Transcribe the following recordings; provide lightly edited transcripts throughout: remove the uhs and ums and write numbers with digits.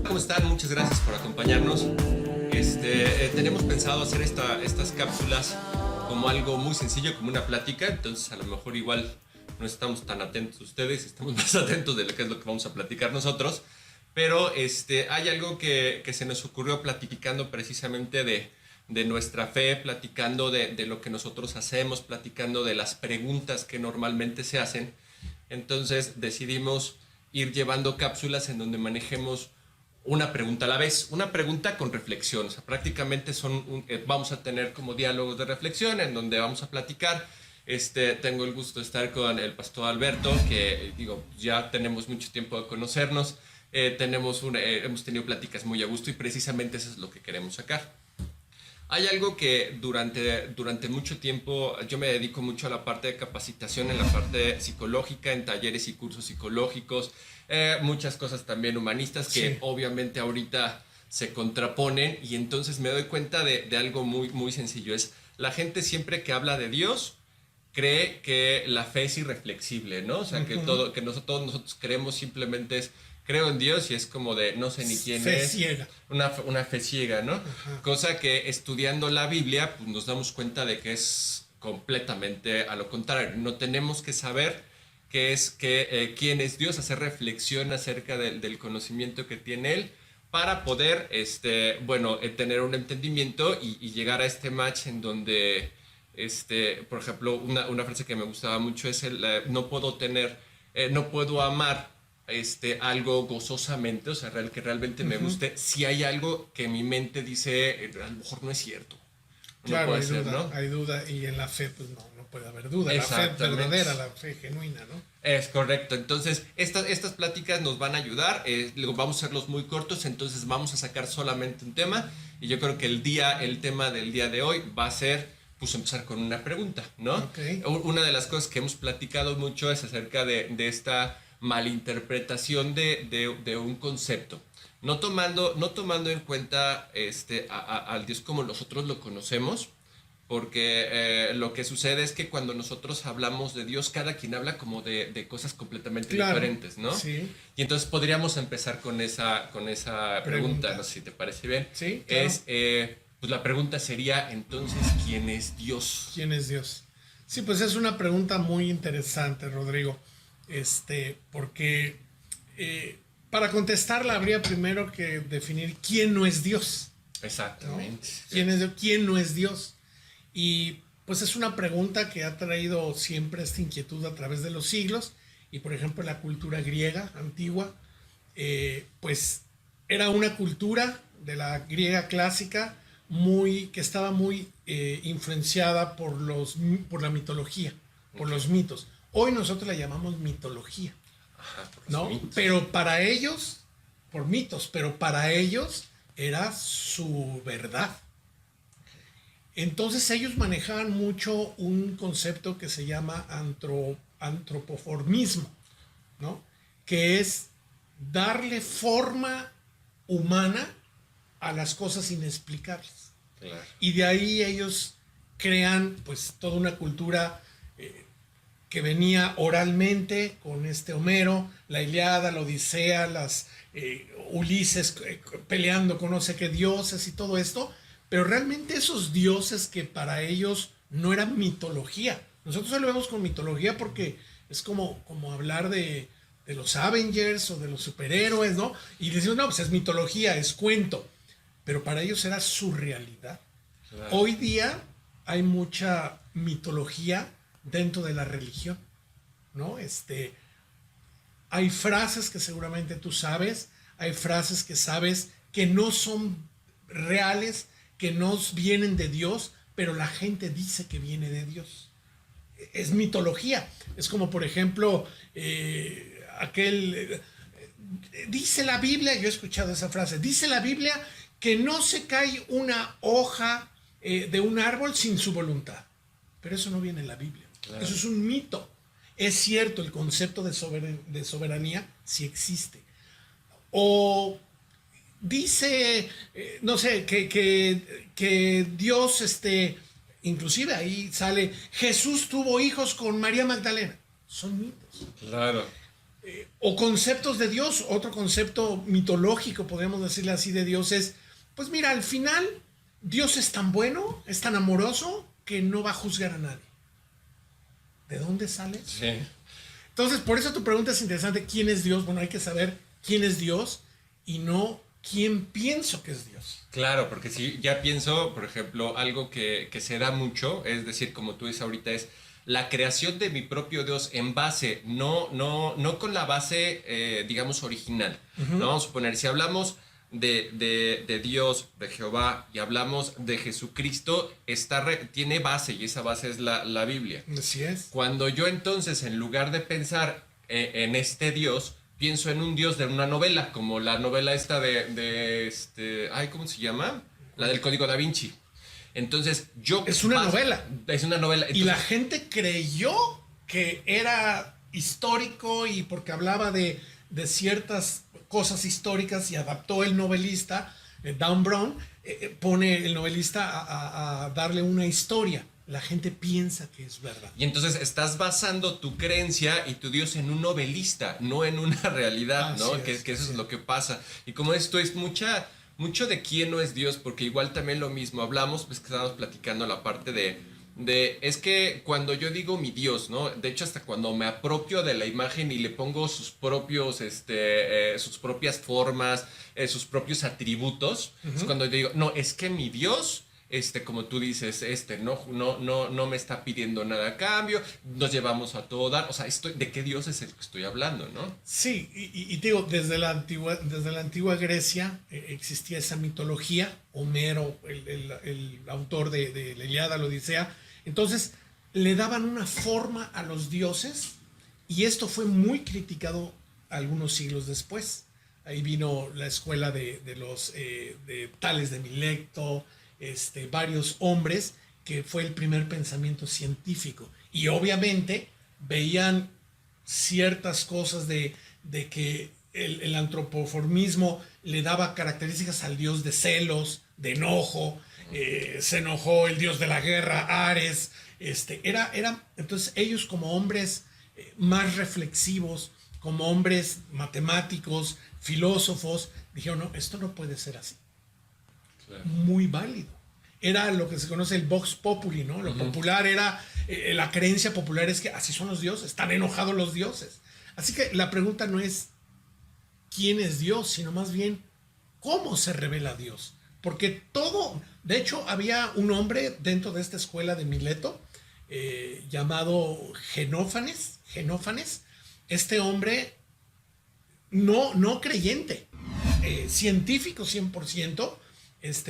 ¿Cómo están? Muchas gracias por acompañarnos. Tenemos pensado hacer estas cápsulas como algo muy sencillo, como una plática. Entonces a lo mejor igual no estamos tan atentos ustedes, estamos más atentos de lo que es lo que vamos a platicar nosotros. Pero hay algo que se nos ocurrió platicando precisamente de nuestra fe, platicando de lo que nosotros hacemos, platicando de las preguntas que normalmente se hacen. Entonces decidimos ir llevando cápsulas en donde manejemos una pregunta a la vez, una pregunta con reflexión. O sea, prácticamente vamos a tener como diálogos de reflexión en donde vamos a platicar. Tengo el gusto de estar con el pastor Alberto, que digo, ya tenemos mucho tiempo de conocernos. Hemos tenido pláticas muy a gusto y precisamente eso es lo que queremos sacar. Hay algo que durante mucho tiempo yo me dedico mucho a la parte de capacitación, en la parte psicológica, en talleres y cursos psicológicos, muchas cosas también humanistas que sí, obviamente ahorita se contraponen, y entonces me doy cuenta de algo muy, muy sencillo. Es la gente siempre que habla de Dios cree que la fe es irreflexible, ¿no? O sea, que todos nosotros creemos simplemente es creo en Dios y es como de no sé ni quién fe es. Ciega. Una fe ciega, ¿no? Ajá. Cosa que estudiando la Biblia pues nos damos cuenta de que es completamente a lo contrario. No tenemos que saber quién es Dios, hacer reflexión acerca del conocimiento que tiene Él para poder tener un entendimiento y llegar a este match en donde por ejemplo, una frase que me gustaba mucho es no puedo amar algo gozosamente, o sea, que realmente me guste, si hay algo que mi mente dice, a lo mejor no es cierto. No claro, puede ser, ¿no? Hay duda, y en la fe pues no puede haber duda. La fe verdadera, la fe genuina, ¿no? Es correcto. Entonces, estas pláticas nos van a ayudar. Vamos a hacerlos muy cortos, entonces vamos a sacar solamente un tema. Y yo creo que el tema del día de hoy va a ser, pues, empezar con una pregunta, ¿no? Okay. Una de las cosas que hemos platicado mucho es acerca de esta malinterpretación de un concepto. No tomando en cuenta al Dios como nosotros lo conocemos, porque lo que sucede es que cuando nosotros hablamos de Dios, cada quien habla como de cosas completamente diferentes, ¿no? Sí. Y entonces podríamos empezar con esa pregunta, no sé si te parece bien. Sí, claro. Pues la pregunta sería, entonces, ¿quién es Dios? ¿Quién es Dios? Sí, pues es una pregunta muy interesante, Rodrigo. Porque para contestarla habría primero que definir quién no es Dios. Exactamente. ¿no? ¿Quién no es Dios? Y pues es una pregunta que ha traído siempre esta inquietud a través de los siglos. Y por ejemplo la cultura griega antigua, pues era una cultura de la griega clásica que estaba muy influenciada por la mitología, por los mitos. Hoy nosotros la llamamos mitología. Ajá, ¿no? Mitos. Pero para ellos, por mitos, pero para ellos era su verdad. Entonces ellos manejaban mucho un concepto que se llama antropoformismo, ¿no? Que es darle forma humana a las cosas inexplicables. Claro. Y de ahí ellos crean pues toda una cultura que venía oralmente con Homero, la Ilíada, la Odisea, Ulises peleando con no sé qué dioses y todo esto, pero realmente esos dioses que para ellos no eran mitología. Nosotros lo vemos con mitología porque es como hablar de los Avengers o de los superhéroes, ¿no? Y decimos, no, pues es mitología, es cuento, pero para ellos era su realidad. Claro. Hoy día hay mucha mitología dentro de la religión, ¿no? Hay frases que seguramente tú sabes, hay frases que sabes que no son reales, que no vienen de Dios, pero la gente dice que viene de Dios. Es mitología. Es como, por ejemplo, dice la Biblia, yo he escuchado esa frase, dice la Biblia que no se cae una hoja de un árbol sin su voluntad. Pero eso no viene en la Biblia. Claro. Eso es un mito. Es cierto, el concepto de soberanía sí existe. O dice, no sé, que Dios inclusive ahí sale, Jesús tuvo hijos con María Magdalena. Son mitos. Claro. O conceptos de Dios, otro concepto mitológico, podemos decirle así, de Dios es, pues mira, al final Dios es tan bueno, es tan amoroso, que no va a juzgar a nadie. ¿De dónde sale? Sí. Entonces, por eso tu pregunta es interesante, ¿quién es Dios? Bueno, hay que saber quién es Dios y no quién pienso que es Dios. Claro, porque si ya pienso, por ejemplo, algo que se da mucho, es decir, como tú dices ahorita, es la creación de mi propio Dios en base, no con la base, digamos, original. No, vamos a suponer, si hablamos de Dios, de Jehová, y hablamos de Jesucristo, tiene base, y esa base es la Biblia. Así es. Cuando yo entonces, en lugar de pensar en este Dios, pienso en un Dios de una novela, como la novela esta ¿cómo se llama? La del Código Da Vinci. Entonces, Es una novela. Es una novela. Entonces, y la gente creyó que era histórico y porque hablaba de ciertas cosas históricas y adaptó el novelista, Dan Brown, pone el novelista a darle una historia. La gente piensa que es verdad. Y entonces estás basando tu creencia y tu Dios en un novelista, no en una realidad, ¿no? Que eso es lo que pasa. Y como esto es mucho de quién no es Dios, porque igual también lo mismo hablamos, pues que estábamos platicando la parte es que cuando yo digo mi Dios, ¿no? De hecho, hasta cuando me apropio de la imagen y le pongo sus propios, sus propias formas, sus propios atributos, es cuando yo digo, no, es que mi Dios, como tú dices, no me está pidiendo nada a cambio, nos llevamos a todo dar, o sea, ¿de qué Dios es el que estoy hablando, no? Sí, y te digo, desde la antigua Grecia existía esa mitología, Homero, el autor de la Ilíada, la Odisea, entonces le daban una forma a los dioses y esto fue muy criticado algunos siglos después. Ahí vino la escuela de Tales de Mileto, varios hombres, que fue el primer pensamiento científico. Y obviamente veían ciertas cosas de que el antropoformismo le daba características al dios de celos, de enojo, se enojó el dios de la guerra, Ares. Entonces ellos como hombres más reflexivos, como hombres matemáticos, filósofos, dijeron, no, esto no puede ser así. Claro. Muy válido. Era lo que se conoce el vox populi, ¿no? Lo popular era, la creencia popular es que así son los dioses, están enojados los dioses. Así que la pregunta no es quién es Dios, sino más bien cómo se revela Dios. Porque de hecho había un hombre dentro de esta escuela de Mileto llamado Genófanes. Este hombre no creyente, científico 100%,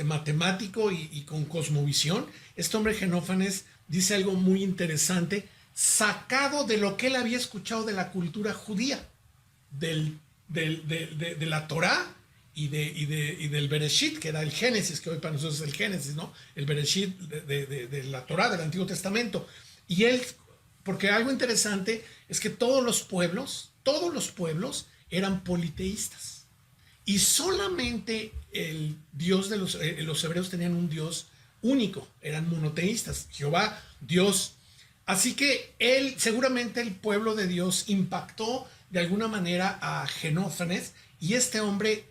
matemático y con cosmovisión. Este hombre Genófanes dice algo muy interesante, sacado de lo que él había escuchado de la cultura judía, de la Torá y del Bereshit, que era el Génesis, que hoy para nosotros es el Génesis, ¿no? El Bereshit de la Torá, del Antiguo Testamento. Y él, porque algo interesante es que todos los pueblos eran politeístas. Y solamente el Dios de los hebreos tenían un Dios único, eran monoteístas, Jehová, Dios. Así que seguramente el pueblo de Dios impactó de alguna manera a Genófanes y este hombre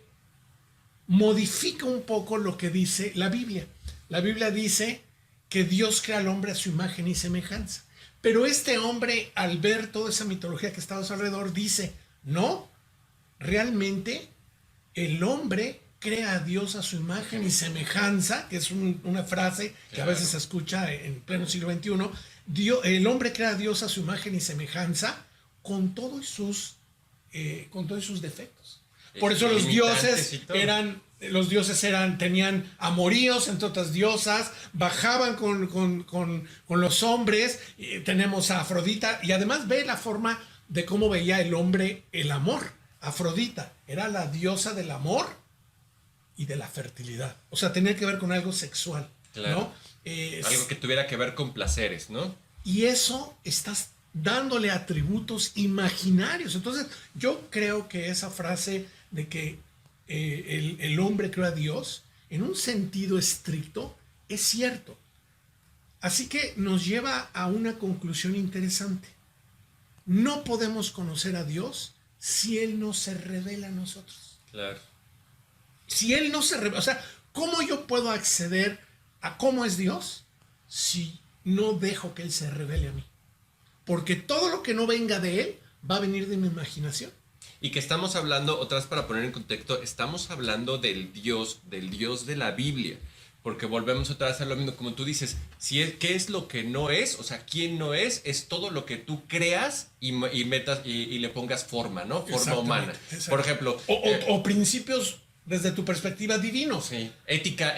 modifica un poco lo que dice la Biblia. La Biblia dice que Dios crea al hombre a su imagen y semejanza. Pero este hombre, al ver toda esa mitología que está a su alrededor, dice, no, realmente el hombre crea a Dios a su imagen y semejanza, que es una frase que a veces se escucha en pleno siglo XXI. El hombre crea a Dios a su imagen y semejanza con todos sus defectos. Por eso los dioses tenían amoríos, entre otras diosas, bajaban con los hombres. Tenemos a Afrodita y además ve la forma de cómo veía el hombre el amor. Afrodita era la diosa del amor y de la fertilidad. O sea, tenía que ver con algo sexual, claro, ¿no? Algo que tuviera que ver con placeres, ¿no? Y eso estás dándole atributos imaginarios. Entonces, yo creo que esa frase de que el hombre creó a Dios, en un sentido estricto, es cierto. Así que nos lleva a una conclusión interesante. No podemos conocer a Dios si Él no se revela a nosotros. Claro. Si Él no se revela, o sea, ¿cómo yo puedo acceder a cómo es Dios si no dejo que Él se revele a mí? Porque todo lo que no venga de Él va a venir de mi imaginación. Y que estamos hablando, otra vez para poner en contexto, estamos hablando del Dios de la Biblia. Porque volvemos otra vez a lo mismo, como tú dices, ¿qué es lo que no es? O sea, ¿quién no es? Es todo lo que tú creas y metas y le pongas forma, ¿no? Forma humana. Por ejemplo. O principios desde tu perspectiva divinos. Sí. Ética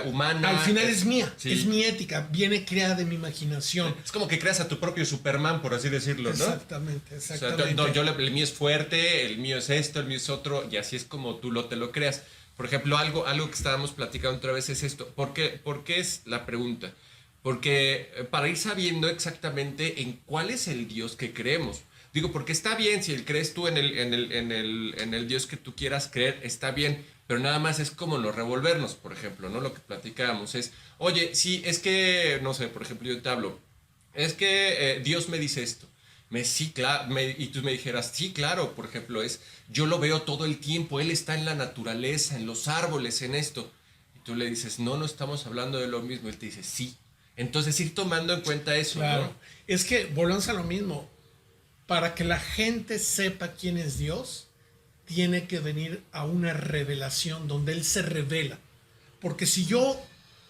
humana. Al final es mía, sí. Es mi ética, viene creada de mi imaginación. Es como que creas a tu propio Superman, por así decirlo, ¿no? Exactamente. O sea, el mío es fuerte, el mío es esto, el mío es otro, y así es como tú te lo creas. Por ejemplo, algo que estábamos platicando otra vez es esto. ¿Por qué es la pregunta? Porque para ir sabiendo exactamente en cuál es el Dios que creemos. Digo, porque está bien, si crees tú en el Dios que tú quieras creer, está bien, pero nada más es como no revolvernos, por ejemplo, ¿no? Lo que platicábamos es, oye, sí, es que, no sé, por ejemplo, yo te hablo, es que Dios me dice esto. Sí, claro, y tú me dijeras, sí, claro, por ejemplo, yo lo veo todo el tiempo, Él está en la naturaleza, en los árboles, en esto. Y tú le dices, no estamos hablando de lo mismo. Él te dice, sí. Entonces, ir tomando en cuenta eso, claro, ¿no? Es que volvemos a lo mismo. Para que la gente sepa quién es Dios, tiene que venir a una revelación donde Él se revela. Porque si yo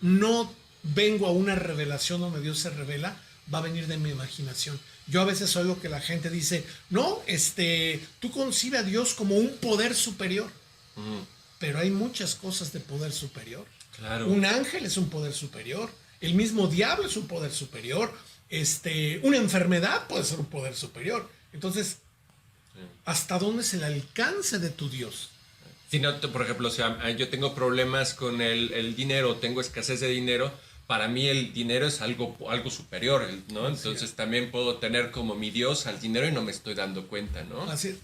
no vengo a una revelación donde Dios se revela, va a venir de mi imaginación. Yo a veces oigo que la gente dice, no, tú concibes a Dios como un poder superior. Pero hay muchas cosas de poder superior. Claro. Un ángel es un poder superior. El mismo diablo es un poder superior. Una enfermedad puede ser un poder superior. Entonces, ¿hasta dónde es el alcance de tu Dios? Si no, por ejemplo, o sea, yo tengo problemas con el dinero, tengo escasez de dinero, para mí el dinero es algo superior, ¿no? Entonces también puedo tener como mi Dios al dinero y no me estoy dando cuenta, ¿no? Así es.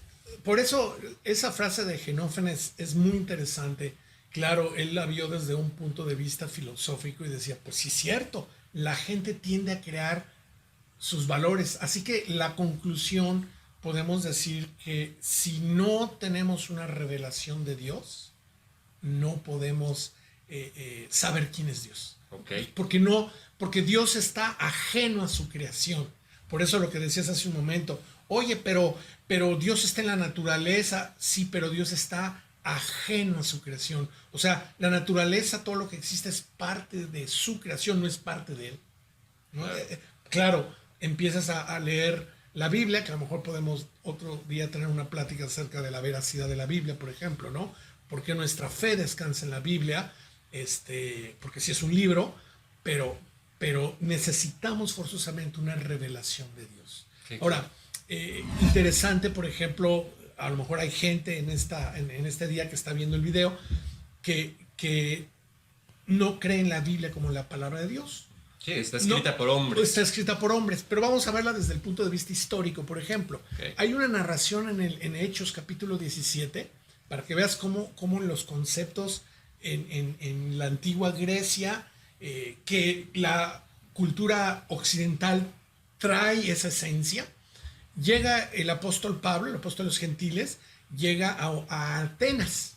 Por eso esa frase de Xenófanes es muy interesante. Claro, él la vio desde un punto de vista filosófico y decía, pues sí es cierto, la gente tiende a crear sus valores. Así que la conclusión, podemos decir que si no tenemos una revelación de Dios, no podemos saber quién es Dios. Okay. Porque Dios está ajeno a su creación. Por eso lo que decías hace un momento, oye, pero Dios está en la naturaleza. Sí, pero Dios está ajeno a su creación. O sea, la naturaleza, todo lo que existe es parte de su creación, no es parte de Él, ¿no? Claro, empiezas a leer la Biblia, que a lo mejor podemos otro día tener una plática acerca de la veracidad de la Biblia, por ejemplo, ¿no? Porque nuestra fe descansa en la Biblia, porque sí es un libro, pero necesitamos forzosamente una revelación de Dios. Sí, ahora, interesante, por ejemplo, a lo mejor hay gente en este día que está viendo el video que no cree en la Biblia como la palabra de Dios. Sí, está escrita por hombres. Está escrita por hombres, pero vamos a verla desde el punto de vista histórico, por ejemplo. Okay. Hay una narración en Hechos capítulo 17, para que veas cómo los conceptos en la antigua Grecia, que la cultura occidental trae esa esencia. Llega el apóstol Pablo, el apóstol de los gentiles, llega a Atenas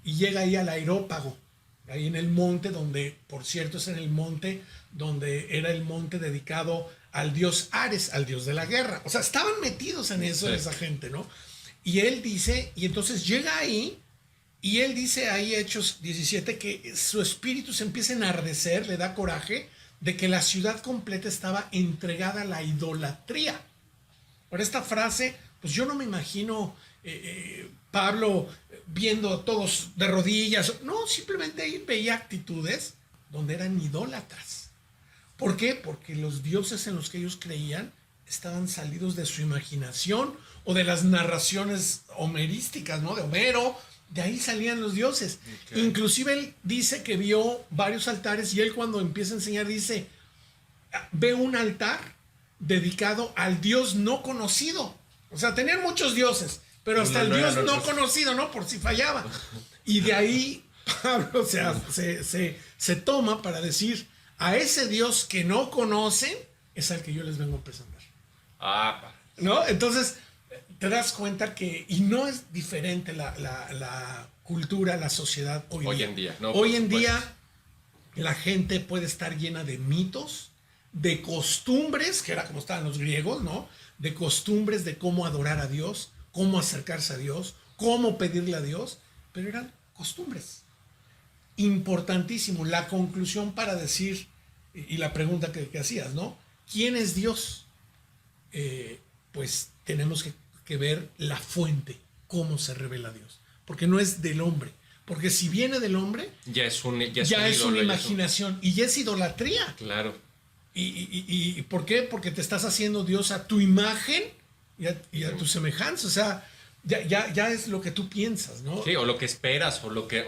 y llega ahí al Areópago, ahí en el monte donde, por cierto, es en el monte donde era el monte dedicado al dios Ares, al dios de la guerra. O sea, estaban metidos en eso, sí, esa gente, ¿no? Y él dice, y entonces llega ahí, y él dice ahí, Hechos 17, que su espíritu se empieza a enardecer, le da coraje de que la ciudad completa estaba entregada a la idolatría. Por esta frase, pues yo no me imagino Pablo viendo a todos de rodillas. No, simplemente ahí veía actitudes donde eran idólatras. ¿Por qué? Porque los dioses en los que ellos creían estaban salidos de su imaginación o de las narraciones homerísticas, ¿no? De Homero, de ahí salían los dioses. Okay. Inclusive él dice que vio varios altares y él cuando empieza a enseñar dice, ve un altar dedicado al Dios no conocido. O sea, tenían muchos dioses, pero hasta el Dios no conocido, ¿no? Por si fallaba. Y de ahí Pablo se toma para decir, A ese Dios que no conocen es al que yo les vengo a presentar. ¿No? Entonces, te das cuenta que, y no es diferente la cultura, la sociedad hoy en día. No, hoy en día la gente puede estar llena de mitos, de costumbres, que era como estaban los griegos, ¿no? De costumbres de cómo adorar a Dios, cómo acercarse a Dios, cómo pedirle a Dios, pero eran costumbres. Importantísimo, la conclusión para decir, y la pregunta que hacías, ¿no? ¿Quién es Dios? Pues tenemos que ver la fuente, cómo se revela Dios. Porque no es del hombre. Porque si viene del hombre, ya es una imaginación y ya es idolatría. Claro. ¿Y por qué? Porque te estás haciendo Dios a tu imagen y a tu semejanza. O sea, ya es lo que tú piensas, ¿no? Sí, o lo que esperas, o lo que,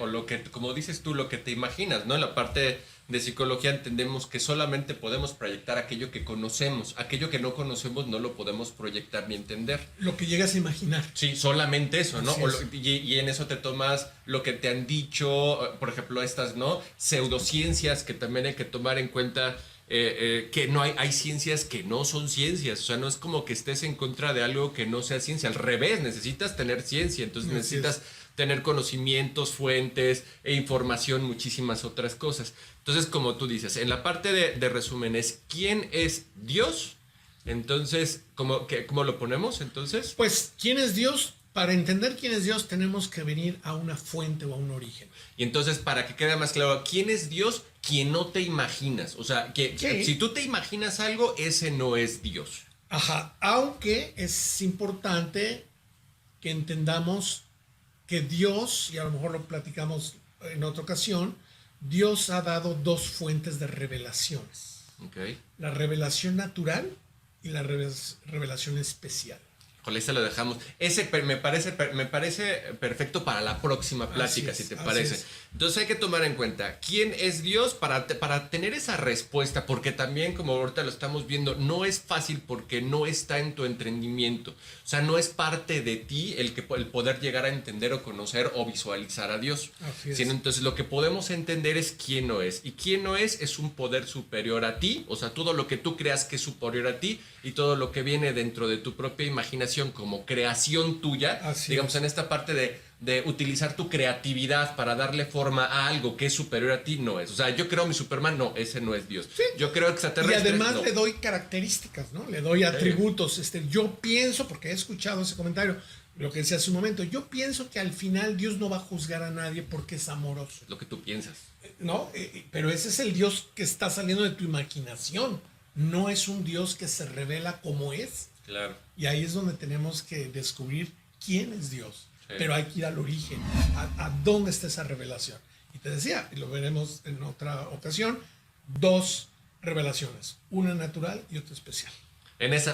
como dices tú, lo que te imaginas, ¿no? En la parte de psicología entendemos que solamente podemos proyectar aquello que conocemos. Aquello que no conocemos no lo podemos proyectar ni entender. Lo que llegas a imaginar. Sí, solamente eso, ¿no? Y en eso te tomas lo que te han dicho, por ejemplo, estas, ¿no? Pseudociencias que también hay que tomar en cuenta. Que no hay ciencias que no son ciencias, o sea, no es como que estés en contra de algo que no sea ciencia, al revés, necesitas tener ciencia, entonces necesitas tener conocimientos, fuentes e información, muchísimas otras cosas. Entonces, como tú dices, en la parte de resúmenes, ¿quién es Dios? Entonces, ¿cómo lo ponemos entonces? Pues, ¿quién es Dios? Para entender quién es Dios tenemos que venir a una fuente o a un origen. Y entonces, para que quede más claro, ¿quién es Dios? Quien no te imaginas. O sea, que si tú te imaginas algo, ese no es Dios. Ajá, aunque es importante que entendamos que Dios, y a lo mejor lo platicamos en otra ocasión, Dios ha dado dos fuentes de revelaciones. Okay. La revelación natural y la revelación especial. Con ese lo dejamos. Ese me parece perfecto para la próxima plática, si te parece. Entonces hay que tomar en cuenta quién es Dios para tener esa respuesta, porque también, como ahorita lo estamos viendo, no es fácil porque no está en tu entendimiento. O sea, no es parte de ti el poder llegar a entender o conocer o visualizar a Dios. Sino entonces lo que podemos entender es quién no es. Y quién no es un poder superior a ti. O sea, todo lo que tú creas que es superior a ti y todo lo que viene dentro de tu propia imaginación como creación tuya, digamos, en esta parte de utilizar tu creatividad para darle forma a algo que es superior a ti, no es. O sea, yo creo mi Superman, no, ese no es Dios. Sí. Yo creo extraterrestre. Y además le doy características, ¿no? Le doy atributos. Yo pienso, porque he escuchado ese comentario, lo que decía hace un momento, yo pienso que al final Dios no va a juzgar a nadie porque es amoroso. Lo que tú piensas. ¿No? Pero ese es el Dios que está saliendo de tu imaginación. No es un Dios que se revela como es. Claro. Y ahí es donde tenemos que descubrir quién es Dios. Sí. Pero hay que ir al origen, a dónde está esa revelación. Y te decía, y lo veremos en otra ocasión, dos revelaciones, una natural y otra especial.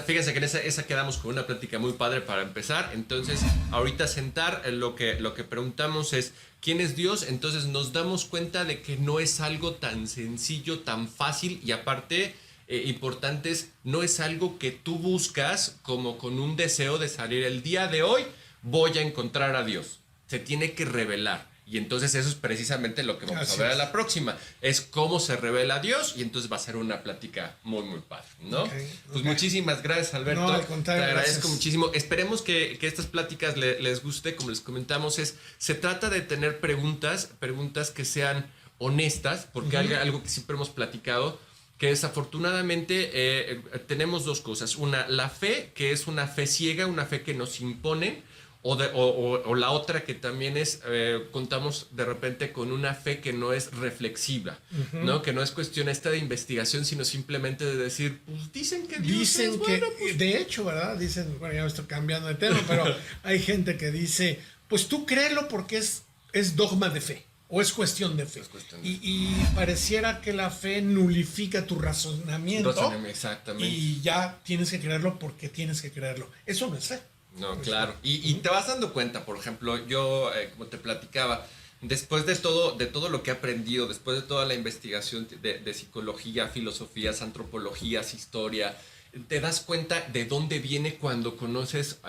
Fíjense que en esa quedamos con una plática muy padre para empezar. Entonces, ahorita sentar, lo que preguntamos es, ¿quién es Dios? Entonces nos damos cuenta de que no es algo tan sencillo, tan fácil, y aparte, importantes, no es algo que tú buscas como con un deseo de salir el día de hoy, voy a encontrar a Dios. Se tiene que revelar. Y entonces eso es precisamente lo que vamos a ver a la próxima. Es cómo se revela Dios, y entonces va a ser una plática muy, muy padre, ¿no? Pues muchísimas gracias, Alberto. No, al contrario, te agradezco muchísimo. Esperemos que estas pláticas les guste. Como les comentamos, se trata de tener preguntas que sean honestas, porque hay algo que siempre hemos platicado, que desafortunadamente tenemos dos cosas. Una, la fe, que es una fe ciega, una fe que nos imponen, o la otra que también es, contamos de repente con una fe que no es reflexiva, ¿no? Que no es cuestión esta de investigación, sino simplemente de decir, pues dicen que Dios es bueno, pues. De hecho, ¿verdad? Dicen, bueno, ya me estoy cambiando de tema, pero hay gente que dice, pues tú créelo porque es dogma de fe. O es cuestión de fe. Y pareciera que la fe nulifica tu razonamiento. Exactamente. Y ya tienes que creerlo porque tienes que creerlo. Eso no es fe. No, claro. Y te vas dando cuenta, por ejemplo, yo, como te platicaba, después de todo lo que he aprendido, después de toda la investigación de psicología, filosofías, antropologías, historia, te das cuenta de dónde viene cuando conoces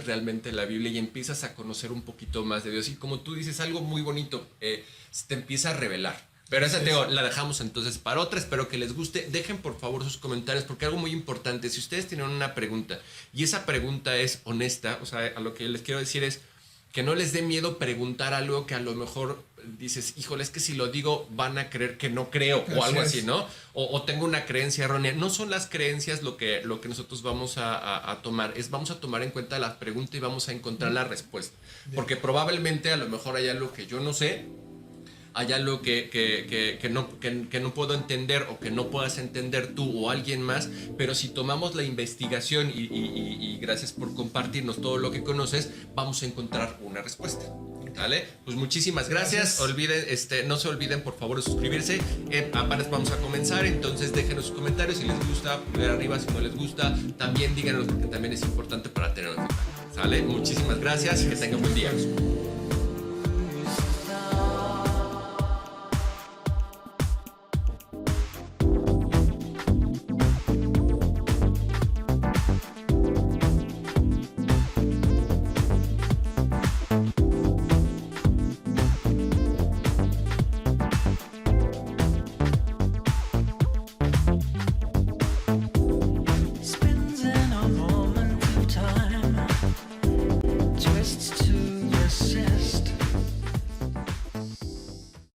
realmente la Biblia y empiezas a conocer un poquito más de Dios. Y como tú dices, algo muy bonito, te empieza a revelar. Pero esa la dejamos entonces para otra. Espero que les guste. Dejen por favor sus comentarios, porque algo muy importante, si ustedes tienen una pregunta y esa pregunta es honesta, o sea, a lo que les quiero decir es que no les dé miedo preguntar algo que a lo mejor dices, híjole, es que si lo digo van a creer que no creo o algo así, ¿no? O tengo una creencia errónea. No son las creencias lo que nosotros vamos a tomar, vamos a tomar en cuenta la pregunta y vamos a encontrar la respuesta. Porque probablemente a lo mejor hay algo que yo no sé, hay algo que no puedo entender o que no puedas entender tú o alguien más, pero si tomamos la investigación y gracias por compartirnos todo lo que conoces, vamos a encontrar una respuesta. ¿Vale? Pues muchísimas gracias. No se olviden por favor de suscribirse. Apenas vamos a comenzar, entonces déjenos sus comentarios si les gusta, pulgar arriba si no les gusta, también díganos porque también es importante para tener feedback. ¿Sale? Muchísimas gracias y que tengan buen día.